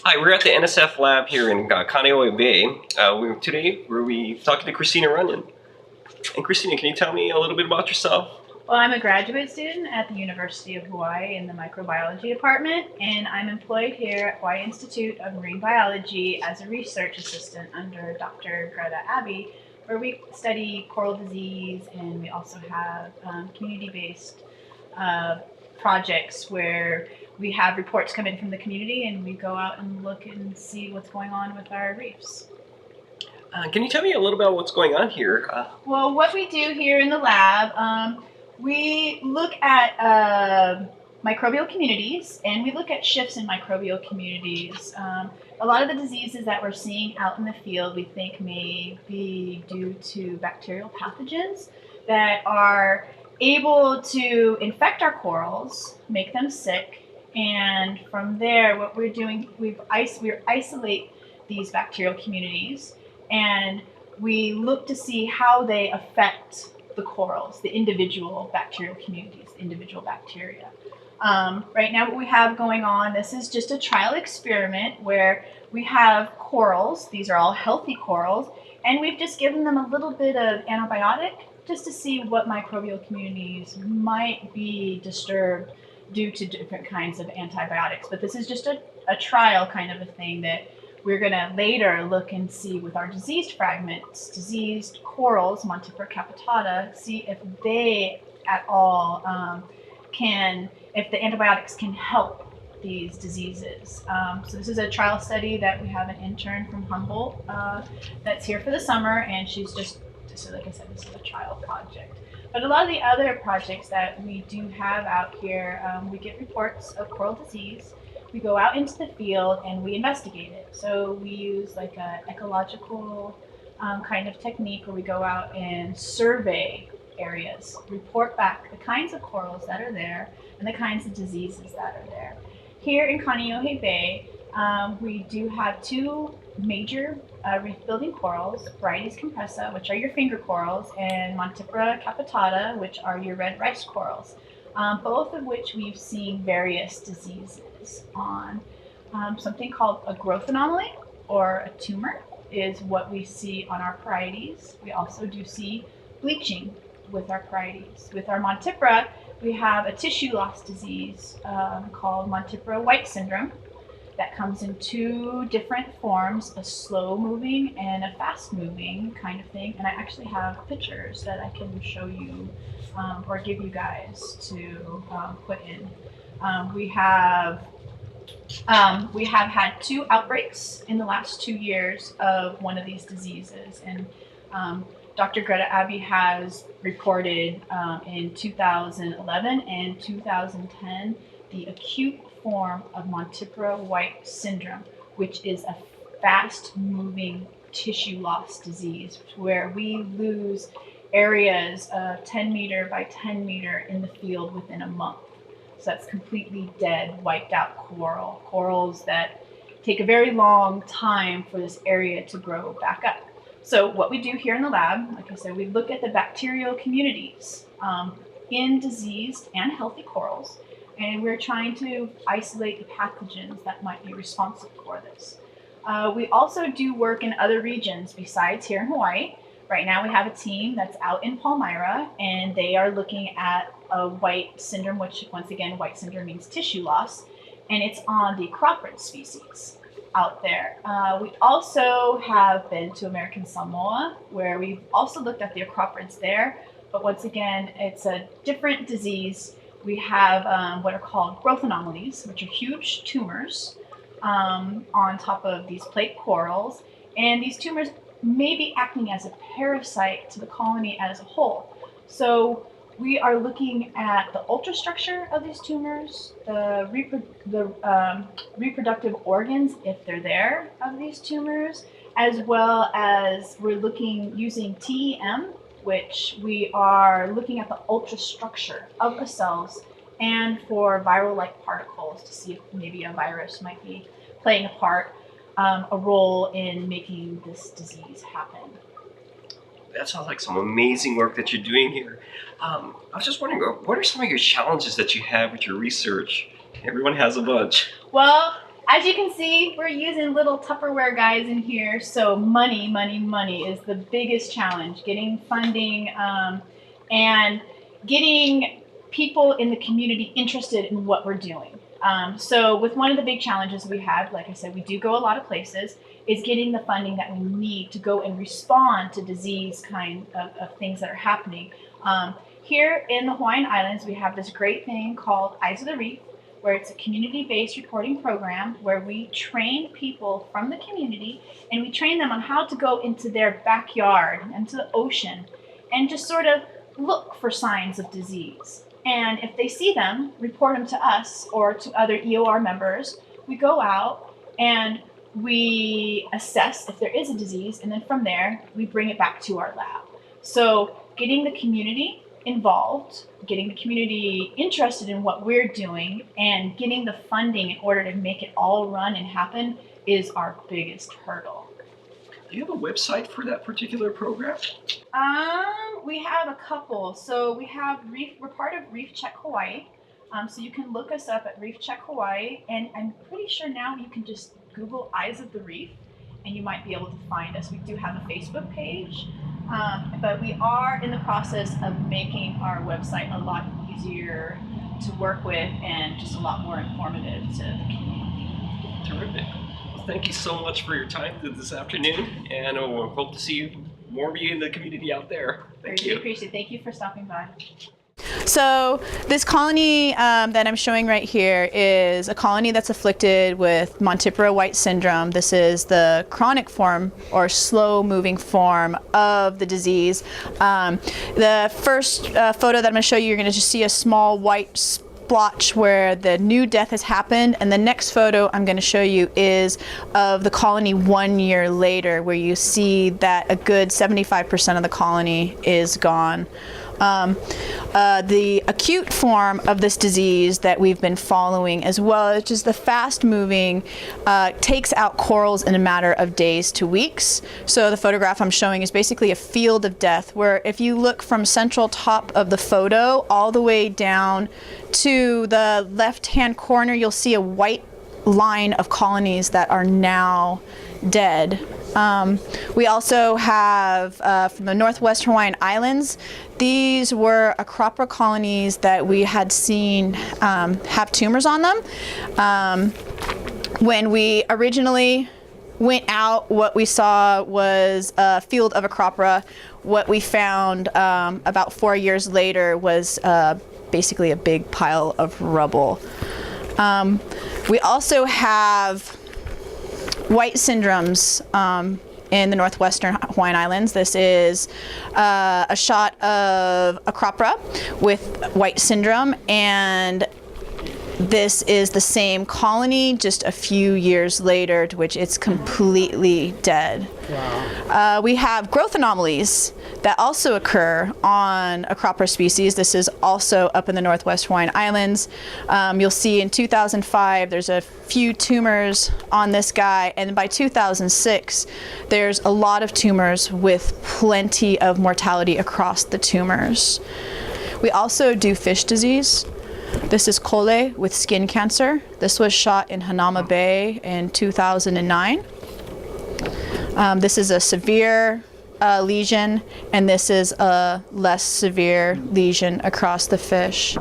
Hi, we're at the NSF lab here in Kaneohe Bay. Today we're talking to Christina Runyon. And Christina, can you tell me a little bit about yourself? Well, I'm a graduate student at the University of Hawaii in the microbiology department, and I'm employed here at Hawaii Institute of Marine Biology as a research assistant under Dr. Greta Abbey, where we study coral disease, and we also have community-based projects where we have reports come in from the community and we go out and look and see what's going on with our reefs. Can you tell me a little about what's going on here? Well, what we do here in the lab, we look at microbial communities and we look at shifts in microbial communities. A lot of the diseases that we're seeing out in the field we think may be due to bacterial pathogens that are able to infect our corals, make them sick, and from there what we're doing, we isolate these bacterial communities and we look to see how they affect the corals, the individual bacterial communities, individual bacteria. Right now what we have going on, this is just a trial experiment where we have corals, these are all healthy corals, and we've just given them a little bit of antibiotic just to see what microbial communities might be disturbed due to different kinds of antibiotics. But this is just a trial kind of a thing that we're going to later look and see with our diseased fragments, diseased corals, Montipora capitata, see if they at all if the antibiotics can help these diseases. So this is a trial study that we have an intern from Humboldt that's here for the summer, and she's so like I said, this is a trial project. But a lot of the other projects that we do have out here, we get reports of coral disease. We go out into the field and we investigate it. So we use like a ecological kind of technique where we go out and survey areas, report back the kinds of corals that are there and the kinds of diseases that are there. Here in Kaneohe Bay, we do have two major reef-building corals, Brydes compressa, which are your finger corals, and Montipora capitata, which are your red rice corals, both of which we've seen various diseases on. Something called a growth anomaly or a tumor is what we see on our Brydes. We also do see bleaching with our Brydes. With our Montipora, we have a tissue loss disease called Montipora white syndrome that comes in two different forms, a slow moving and a fast moving kind of thing. And I actually have pictures that I can show you or give you guys to put in. We have had two outbreaks in the last 2 years of one of these diseases, and Dr. Greta Abbey has reported in 2011 and 2010 the acute form of Montipora white syndrome, which is a fast-moving tissue loss disease where we lose areas 10 meter by 10 meter in the field within a month. So that's completely dead, wiped out corals that take a very long time for this area to grow back up. So what we do here in the lab, like I said, we look at the bacterial communities in diseased and healthy corals, and we're trying to isolate the pathogens that might be responsible for this. We also do work in other regions besides here in Hawaii. Right now we have a team that's out in Palmyra, and they are looking at a white syndrome, which once again, white syndrome means tissue loss, and it's on the croprid species out there. We also have been to American Samoa, where we've also looked at the acroprids there, but once again, it's a different disease. We have what are called growth anomalies, which are huge tumors on top of these plate corals, and these tumors may be acting as a parasite to the colony as a whole. So we are looking at the ultrastructure of these tumors, the reproductive organs, if they're there, of these tumors, as well as we're looking using TEM, which we are looking at the ultrastructure of the cells, and for viral-like particles to see if maybe a virus might be playing a role in making this disease happen. That sounds like some amazing work that you're doing here. I was just wondering, what are some of your challenges that you have with your research? Everyone has a bunch. Well, As you can see, we're using little Tupperware guys in here. So money is the biggest challenge. Getting funding and getting people in the community interested in what we're doing. So with one of the big challenges we have, like I said, we do go a lot of places, is getting the funding that we need to go and respond to disease kind of things that are happening. Here in the Hawaiian Islands, we have this great thing called Eyes of the Reef, where it's a community-based reporting program where we train people from the community and we train them on how to go into their backyard, into the ocean, and just sort of look for signs of disease. And if they see them, report them to us or to other EOR members. We go out and we assess if there is a disease, and then from there, we bring it back to our lab. So getting the community involved, getting the community interested in what we're doing, and getting the funding in order to make it all run and happen is our biggest hurdle. Do you have a website for that particular program? We have a couple. So we have we're part of Reef Check Hawaii. So you can look us up at Reef Check Hawaii, and I'm pretty sure now you can just Google Eyes of the Reef and you might be able to find us. We do have a Facebook page, but we are in the process of making our website a lot easier to work with and just a lot more informative to the community. Terrific. Well, thank you so much for your time this afternoon, and we'll hope to see more of you in the community out there. Thank you. Really appreciate it. Thank you for stopping by. So this colony that I'm showing right here is a colony that's afflicted with Montipora white syndrome. This is the chronic form or slow moving form of the disease. The first photo that I'm going to show you, you're going to just see a small white splotch where the new death has happened, and the next photo I'm going to show you is of the colony 1 year later, where you see that a good 75% of the colony is gone. The acute form of this disease that we've been following as well, which is the fast moving, takes out corals in a matter of days to weeks. So the photograph I'm showing is basically a field of death, where if you look from central top of the photo all the way down to the left hand corner, you'll see a white line of colonies that are now dead. We also have from the Northwest Hawaiian Islands, these were acropora colonies that we had seen have tumors on them. When we originally went out, what we saw was a field of acropora. What we found about 4 years later was basically a big pile of rubble. We also have white syndromes in the northwestern Hawaiian Islands. This is a shot of acropora with white syndrome, and this is the same colony just a few years later, to which it's completely dead. Wow. We have growth anomalies that also occur on acropora species. This is also up in the Northwest Hawaiian Islands. You'll see in 2005 there's a few tumors on this guy, and by 2006 there's a lot of tumors with plenty of mortality across the tumors. We also do fish disease. This is Kole with skin cancer. This was shot in Hanama Bay in 2009. This is a severe lesion, and this is a less severe lesion across the fish.